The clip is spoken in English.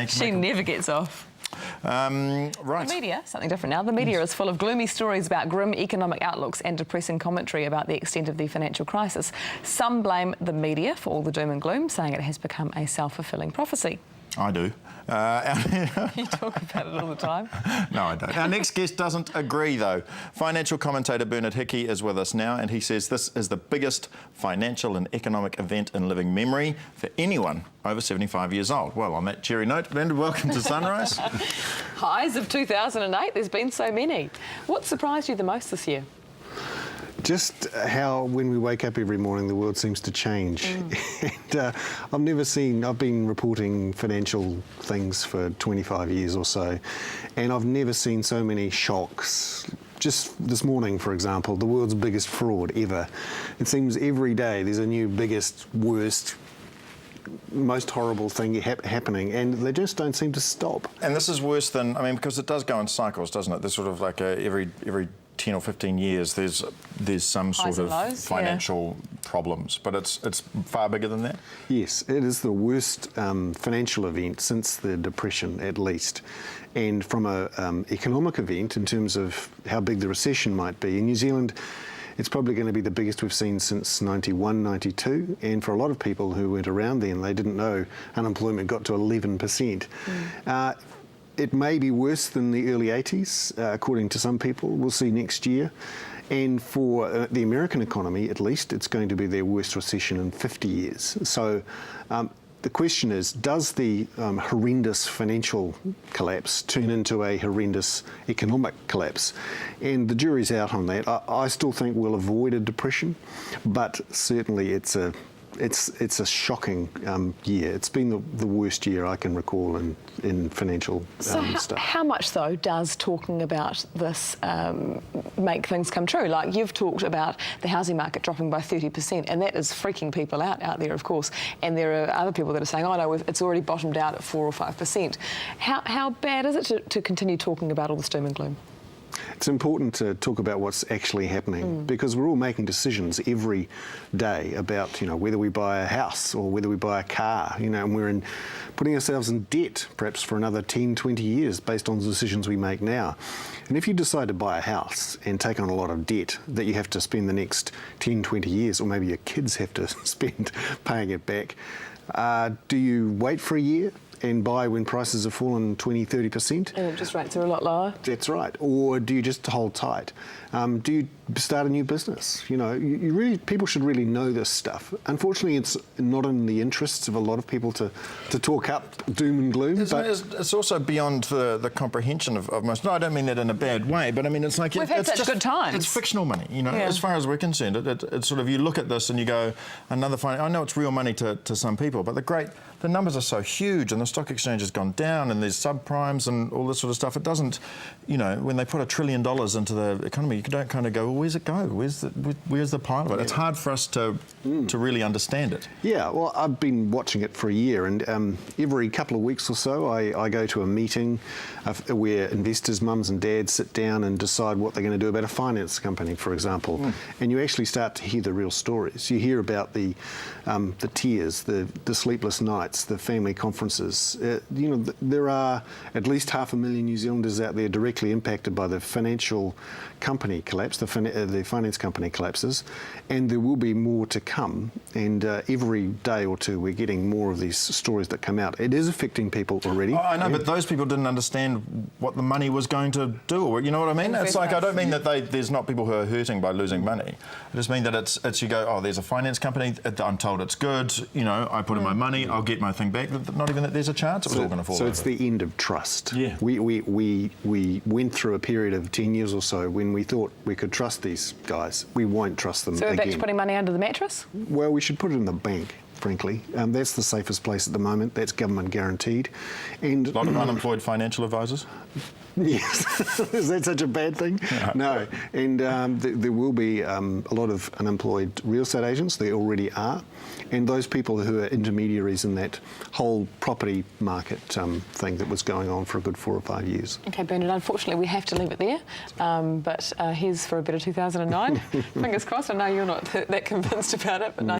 She never gets off. Right. The media, something different now. The media is full of gloomy stories about grim economic outlooks and depressing commentary about the extent of the financial crisis. Some blame the media for all the doom and gloom, saying it has become a self-fulfilling prophecy. I do. You talk about it all the time. No, I don't. Our next guest doesn't agree, though. Financial commentator Hickey is with us now, and he says this is the biggest financial and economic event in living memory for anyone over 75 years old. Well, on that cheery note, Brenda, welcome to Sunrise. Highs of 2008, there's been so many. What surprised you the most this year? Just how, when we wake up every morning, the world seems to change. And I've been reporting financial things for 25 years or so, and I've never seen so many shocks. Just this morning, for example, the world's biggest fraud ever. It seems every day there's a new biggest, worst, most horrible thing happening, and they just don't seem to stop. And this is worse than, I mean, because it does go in cycles, doesn't it? There's sort of like every 10 or 15 years there's some sort of financial problems, but it's far bigger than that? Yes, it is the worst financial event since the Depression, at least. And from an economic event, in terms of how big the recession might be, in New Zealand, it's probably going to be the biggest we've seen since 91, 92. And for a lot of people who went around then, they didn't know unemployment got to 11%. It may be worse than the early 80s, according to some people. We'll see next year. And for the American economy, at least, it's going to be their worst recession in 50 years. So the question is, does the horrendous financial collapse turn into a horrendous economic collapse? And the jury's out on that. I still think we'll avoid a depression, but certainly it's a shocking year. It's been the worst year I can recall in financial stuff. How much, though, does talking about this make things come true? Like, you've talked about the housing market dropping by 30%, and that is freaking people out there, of course. And there are other people that are saying, oh, no, it's already bottomed out at 4 or 5%. How bad is it to continue talking about all this doom and gloom? It's important to talk about what's actually happening, because we're all making decisions every day about, whether we buy a house or whether we buy a car, and we're putting ourselves in debt perhaps for another 10, 20 years based on the decisions we make now. And if you decide to buy a house and take on a lot of debt that you have to spend the next 10, 20 years, or maybe your kids have to spend paying it back, do you wait for a year and buy when prices have fallen 20, 30%? And interest rates are a lot lower. That's right. Or do you just hold tight? Do you start a new business? People should really know this stuff. Unfortunately, it's not in the interests of a lot of people to talk up doom and gloom. It's also beyond the comprehension of most. No, I don't mean that in a bad way, but I mean it's like we've had such good times. It's fictional money, as far as we're concerned. It's sort of, you look at this and you go, I know it's real money to some people, but the numbers are so huge, and the stock exchange has gone down, and there's subprimes and all this sort of stuff. It doesn't, when they put $1 trillion into the economy, you don't kind of go, well, where's it go? Where's the pile of it? It's hard for us to really understand it. Yeah, well, I've been watching it for a year, and every couple of weeks or so, I go to a meeting where investors, mums and dads, sit down and decide what they're going to do about a finance company, for example. And you actually start to hear the real stories. You hear about the tears, the sleepless nights, the family conferences. There are at least 500,000 New Zealanders out there directly impacted by the financial company collapse, the finance company collapses, and there will be more to come. And every day or two, we're getting more of these stories that come out. It is affecting people already. Oh, I know, but those people didn't understand what the money was going to do. You know what I mean? It's like, I don't mean that there's not people who are hurting by losing money. I just mean that it's you go, oh, there's a finance company, I'm told it's good, I put in my money, I'll get my thing back. Not even that there's a chance it was all going to fall over. So it's the end of trust. Yeah. We went through a period of 10 years or so when we thought we could trust these guys. We won't trust them again. So we're back to putting money under the mattress? Well, we should put it in the bank, frankly. That's the safest place at the moment. That's government guaranteed. And a lot of unemployed financial advisors? Yes. Is that such a bad thing? No. And there will be a lot of unemployed real estate agents. There already are. And those people who are intermediaries in that whole property market thing that was going on for a good 4 or 5 years. OK, Bernard, unfortunately we have to leave it there. But here's for a better 2009. Fingers crossed. I know you're not that convinced about it, but nice.